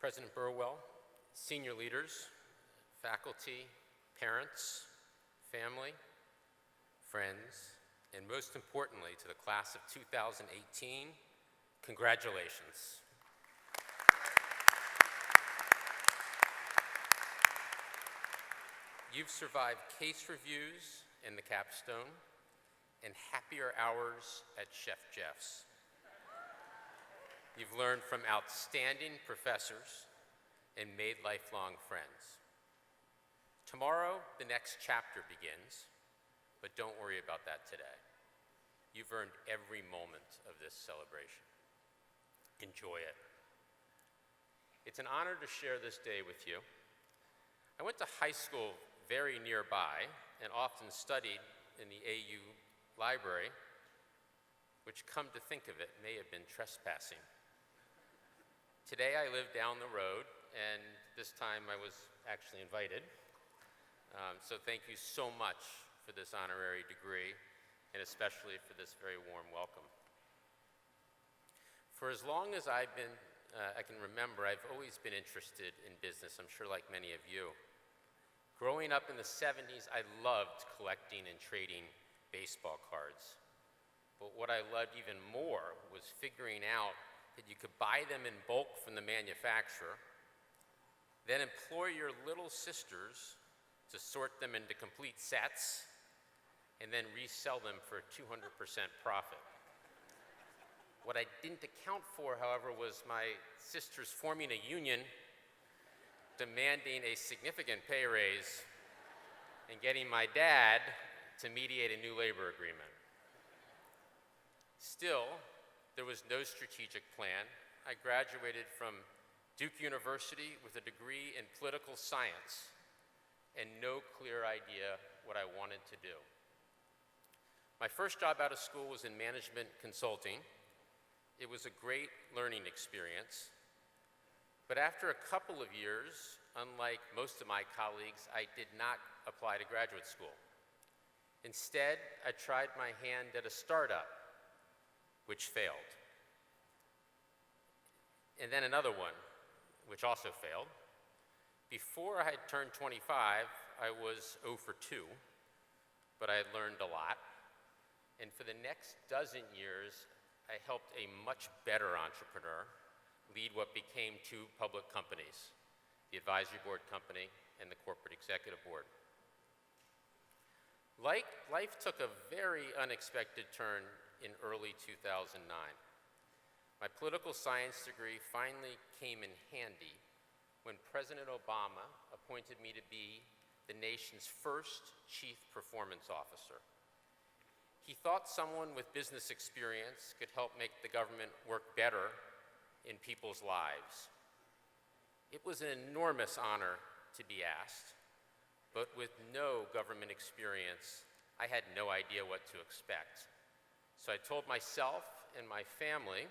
President Burwell, senior leaders, faculty, parents, family, friends, and most importantly, to the class of 2018, congratulations. You've survived case reviews and the capstone, and happier hours at Chef Jeff's. You've learned from outstanding professors and made lifelong friends. Tomorrow, the next chapter begins, but don't worry about that today. You've earned every moment of this celebration. Enjoy it. It's an honor to share this day with you. I went to high school very nearby and often studied in the AU library, which, come to think of it, may have been trespassing. Today I live down the road, and this time I was actually invited. So thank you so much for this honorary degree, and especially for this very warm welcome. For as long as I can remember, I've always been interested in business, I'm sure like many of you. Growing up in the 70s, I loved collecting and trading baseball cards. But what I loved even more was figuring out that you could buy them in bulk from the manufacturer, then employ your little sisters to sort them into complete sets, and then resell them for a 200% profit. What I didn't account for, however, was my sisters forming a union, demanding a significant pay raise, and getting my dad to mediate a new labor agreement. Still, there was no strategic plan. I graduated from Duke University with a degree in political science and no clear idea what I wanted to do. My first job out of school was in management consulting. It was a great learning experience. But after a couple of years, unlike most of my colleagues, I did not apply to graduate school. Instead, I tried my hand at a startup, which failed. And then another one, which also failed. Before I had turned 25, I was 0 for 2, but I had learned a lot. And for the next dozen years, I helped a much better entrepreneur lead what became 2 public companies, the advisory board company and the corporate executive board. Life took a very unexpected turn in early 2009. My political science degree finally came in handy when President Obama appointed me to be the nation's first chief performance officer. He thought someone with business experience could help make the government work better in people's lives. It was an enormous honor to be asked, but with no government experience, I had no idea what to expect. So I told myself and my family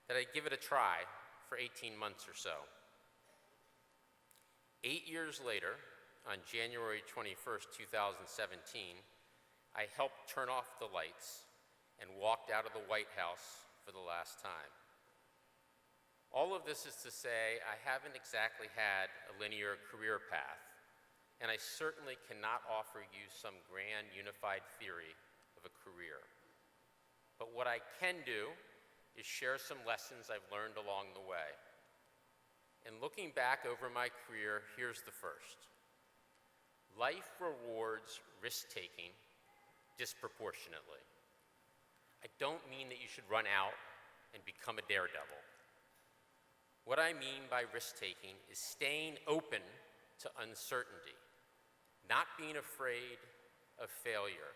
that I'd give it a try for 18 months or so. 8 years later, on January 21st, 2017, I helped turn off the lights and walked out of the White House for the last time. All of this is to say I haven't exactly had a linear career path, and I certainly cannot offer you some grand unified theory of a career. But what I can do is share some lessons I've learned along the way. And looking back over my career, here's the first. Life rewards risk-taking disproportionately. I don't mean that you should run out and become a daredevil. What I mean by risk-taking is staying open to uncertainty, not being afraid of failure,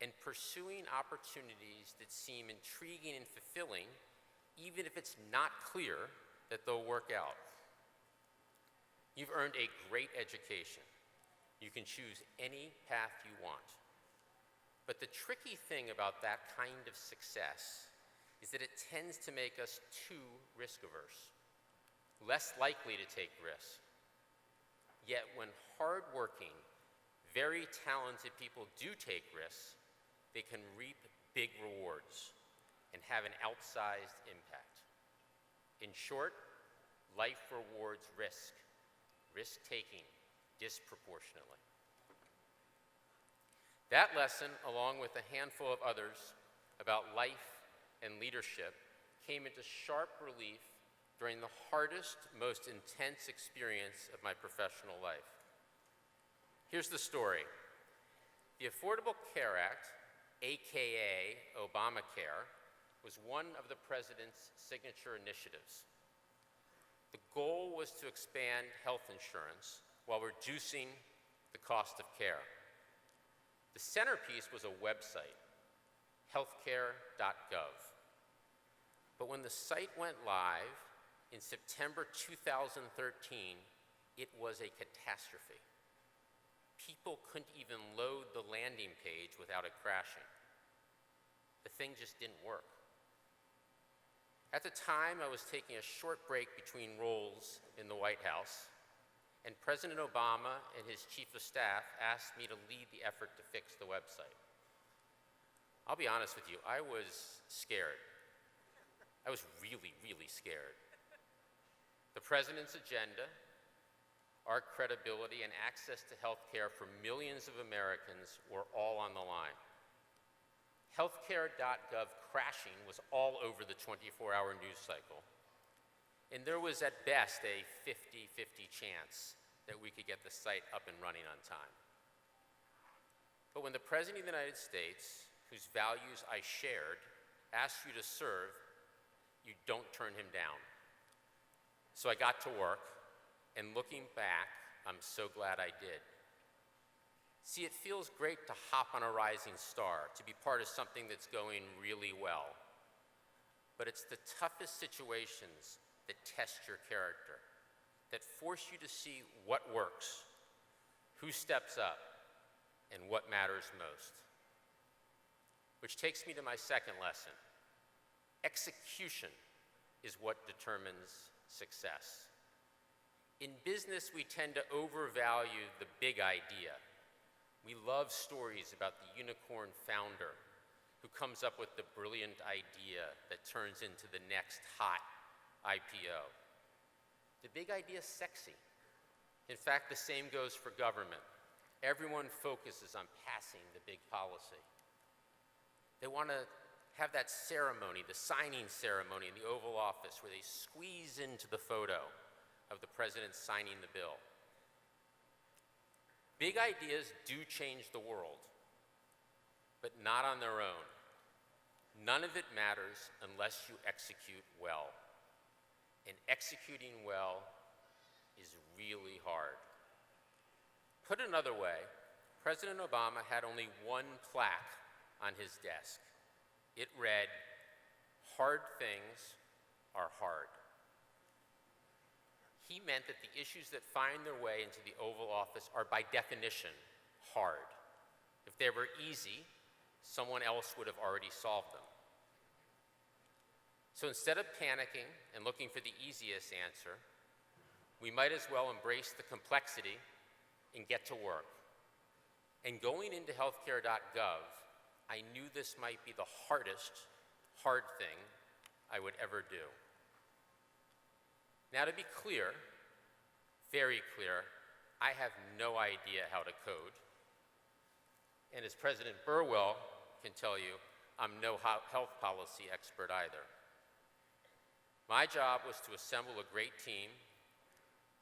and pursuing opportunities that seem intriguing and fulfilling, even if it's not clear that they'll work out. You've earned a great education. You can choose any path you want. But the tricky thing about that kind of success is that it tends to make us too risk-averse, less likely to take risks. Yet when hardworking, very talented people do take risks, they can reap big rewards and have an outsized impact. In short, life life rewards risk-taking disproportionately. That lesson, along with a handful of others about life and leadership, came into sharp relief during the hardest, most intense experience of my professional life. Here's the story. The Affordable Care Act, AKA Obamacare, was one of the president's signature initiatives. The goal was to expand health insurance while reducing the cost of care. The centerpiece was a website, healthcare.gov. But when the site went live in September 2013, it was a catastrophe. People couldn't even load the landing page without it crashing. The thing just didn't work. At the time, I was taking a short break between roles in the White House, and President Obama and his chief of staff asked me to lead the effort to fix the website. I'll be honest with you, I was scared. I was really, really scared. The president's agenda, our credibility, and access to health care for millions of Americans were all on the line. Healthcare.gov crashing was all over the 24-hour news cycle. And there was at best a 50-50 chance that we could get the site up and running on time. But when the President of the United States, whose values I shared, asks you to serve, you don't turn him down. So I got to work, and looking back, I'm so glad I did. See, it feels great to hop on a rising star, to be part of something that's going really well. But it's the toughest situations that test your character, that force you to see what works, who steps up, and what matters most. Which takes me to my second lesson. Execution is what determines success. In business, we tend to overvalue the big idea. We love stories about the unicorn founder who comes up with the brilliant idea that turns into the next hot IPO. The big idea is sexy. In fact, the same goes for government. Everyone focuses on passing the big policy. They want to have that ceremony, the signing ceremony in the Oval Office, where they squeeze into the photo of the president signing the bill. Big ideas do change the world, but not on their own. None of it matters unless you execute well. And executing well is really hard. Put another way, President Obama had only one plaque on his desk. It read, "Hard things are hard." He meant that the issues that find their way into the Oval Office are by definition hard. If they were easy, someone else would have already solved them. So instead of panicking and looking for the easiest answer, we might as well embrace the complexity and get to work. And going into healthcare.gov, I knew this might be the hardest hard thing I would ever do. Now, to be clear, very clear, I have no idea how to code. And as President Burwell can tell you, I'm no health policy expert either. My job was to assemble a great team,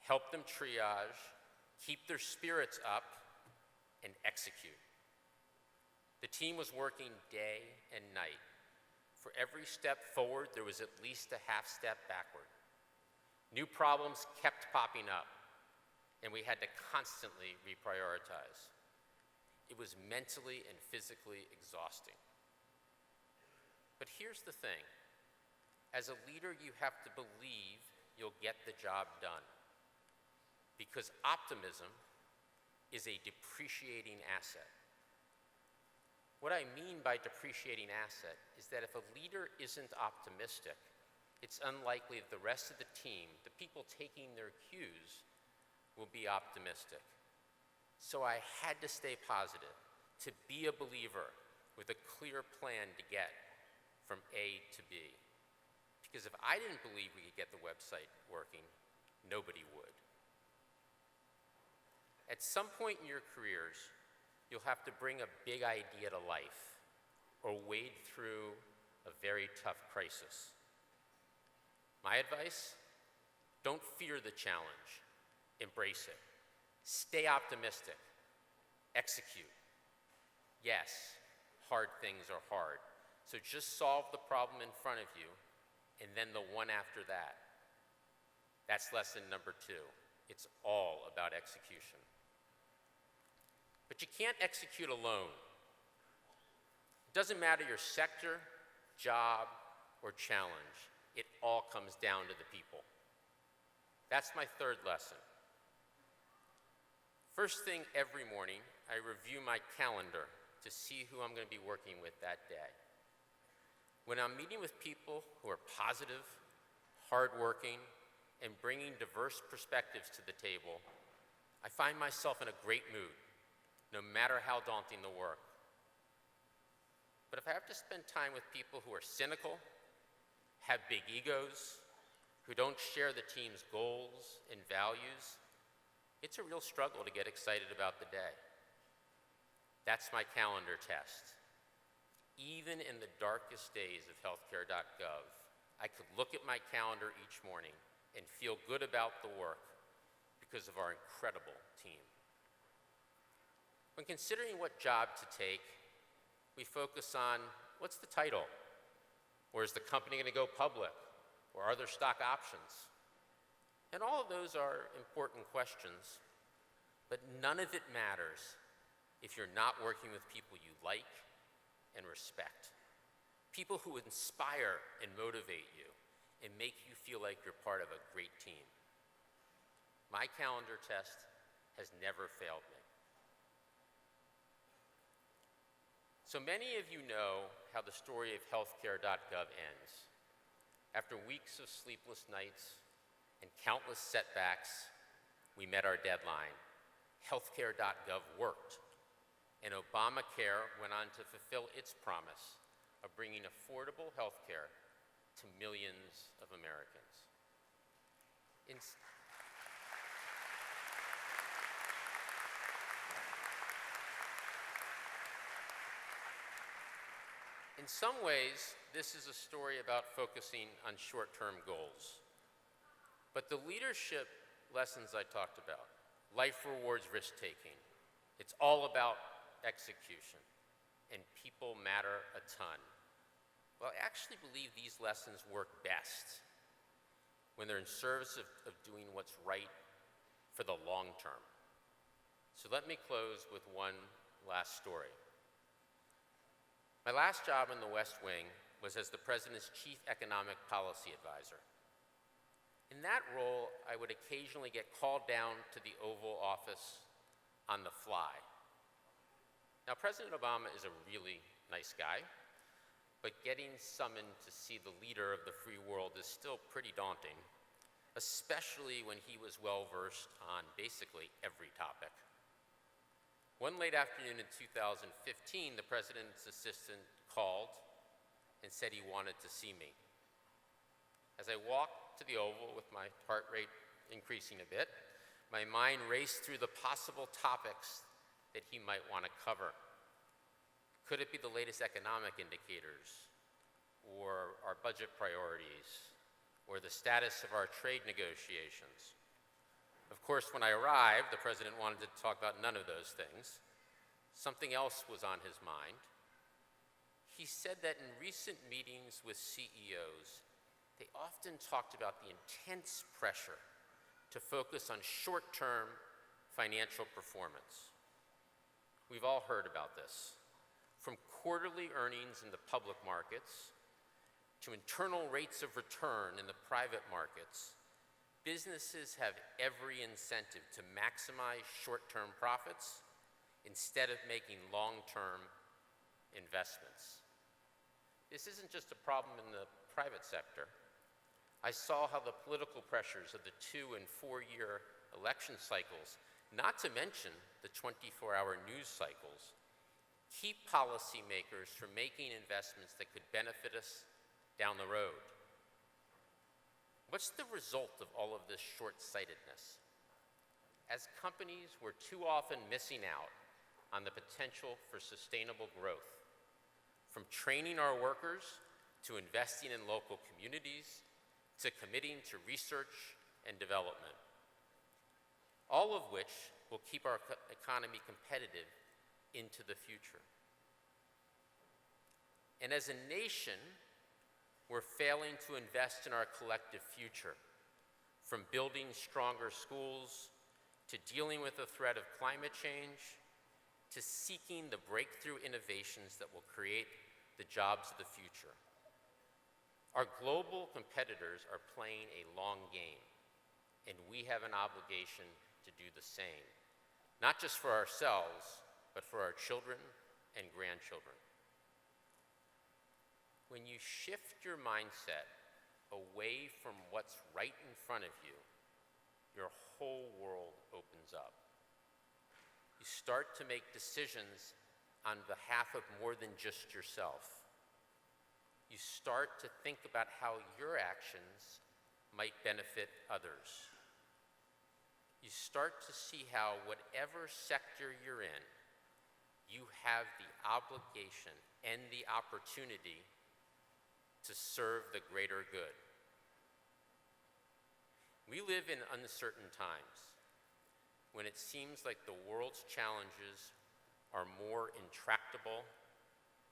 help them triage, keep their spirits up, and execute. The team was working day and night. For every step forward, there was at least a half step backward. New problems kept popping up, and we had to constantly reprioritize. It was mentally and physically exhausting. But here's the thing. As a leader, you have to believe you'll get the job done, because optimism is a depreciating asset. What I mean by depreciating asset is that if a leader isn't optimistic, it's unlikely that the rest of the team, the people taking their cues, will be optimistic. So I had to stay positive, to be a believer with a clear plan to get from A to B. Because if I didn't believe we could get the website working, nobody would. At some point in your careers, you'll have to bring a big idea to life or wade through a very tough crisis. My advice, don't fear the challenge, embrace it. Stay optimistic, execute. Yes, hard things are hard, so just solve the problem in front of you and then the one after that. That's lesson number 2. It's all about execution. But you can't execute alone. It doesn't matter your sector, job, or challenge. It all comes down to the people. That's my 3rd lesson. First thing every morning, I review my calendar to see who I'm going to be working with that day. When I'm meeting with people who are positive, hardworking, and bringing diverse perspectives to the table, I find myself in a great mood, no matter how daunting the work. But if I have to spend time with people who are cynical, have big egos, who don't share the team's goals and values, it's a real struggle to get excited about the day. That's my calendar test. Even in the darkest days of healthcare.gov, I could look at my calendar each morning and feel good about the work because of our incredible team. When considering what job to take, we focus on what's the title? Or is the company going to go public? Or are there stock options? And all of those are important questions, but none of it matters if you're not working with people you like and respect. People who inspire and motivate you and make you feel like you're part of a great team. My calendar test has never failed me. So many of you know how the story of healthcare.gov ends. After weeks of sleepless nights and countless setbacks, we met our deadline. Healthcare.gov worked, and Obamacare went on to fulfill its promise of bringing affordable healthcare to millions of Americans. In some ways, this is a story about focusing on short-term goals. But the leadership lessons I talked about, life rewards risk-taking, it's all about execution, and people matter a ton. Well, I actually believe these lessons work best when they're in service of doing what's right for the long term. So let me close with one last story. My last job in the West Wing was as the President's Chief Economic Policy Advisor. In that role, I would occasionally get called down to the Oval Office on the fly. Now, President Obama is a really nice guy, but getting summoned to see the leader of the free world is still pretty daunting, especially when he was well-versed on basically every topic. One late afternoon in 2015, the president's assistant called and said he wanted to see me. As I walked to the Oval with my heart rate increasing a bit, my mind raced through the possible topics that he might want to cover. Could it be the latest economic indicators, or our budget priorities, or the status of our trade negotiations? Of course, when I arrived, the president wanted to talk about none of those things. Something else was on his mind. He said that in recent meetings with CEOs, they often talked about the intense pressure to focus on short-term financial performance. We've all heard about this. From quarterly earnings in the public markets to internal rates of return in the private markets, businesses have every incentive to maximize short-term profits instead of making long-term investments. This isn't just a problem in the private sector. I saw how the political pressures of the 2- and 4-year election cycles, not to mention the 24-hour news cycles, keep policymakers from making investments that could benefit us down the road. What's the result of all of this short-sightedness? As companies, we're too often missing out on the potential for sustainable growth, from training our workers to investing in local communities to committing to research and development, all of which will keep our economy competitive into the future. And as a nation, we're failing to invest in our collective future, from building stronger schools to dealing with the threat of climate change to seeking the breakthrough innovations that will create the jobs of the future. Our global competitors are playing a long game, and we have an obligation to do the same, not just for ourselves, but for our children and grandchildren. When you shift your mindset away from what's right in front of you, your whole world opens up. You start to make decisions on behalf of more than just yourself. You start to think about how your actions might benefit others. You start to see how, whatever sector you're in, you have the obligation and the opportunity to serve the greater good. We live in uncertain times when it seems like the world's challenges are more intractable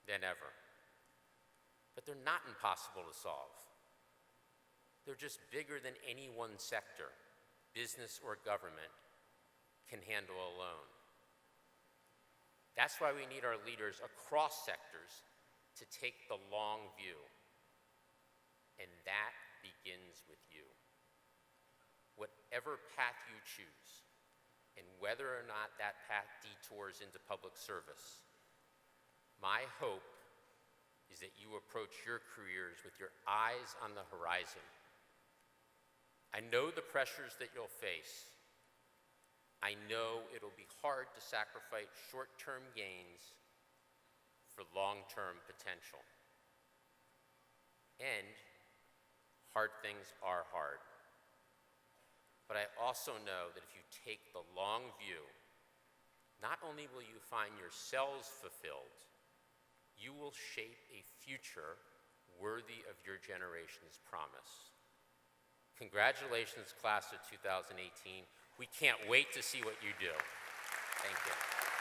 than ever. But they're not impossible to solve. They're just bigger than any one sector, business or government, can handle alone. That's why we need our leaders across sectors to take the long view. And that begins with you. Whatever path you choose, and whether or not that path detours into public service, my hope is that you approach your careers with your eyes on the horizon. I know the pressures that you'll face. I know it'll be hard to sacrifice short-term gains for long-term potential. And hard things are hard. But I also know that if you take the long view, not only will you find yourselves fulfilled, you will shape a future worthy of your generation's promise. Congratulations, class of 2018. We can't wait to see what you do. Thank you.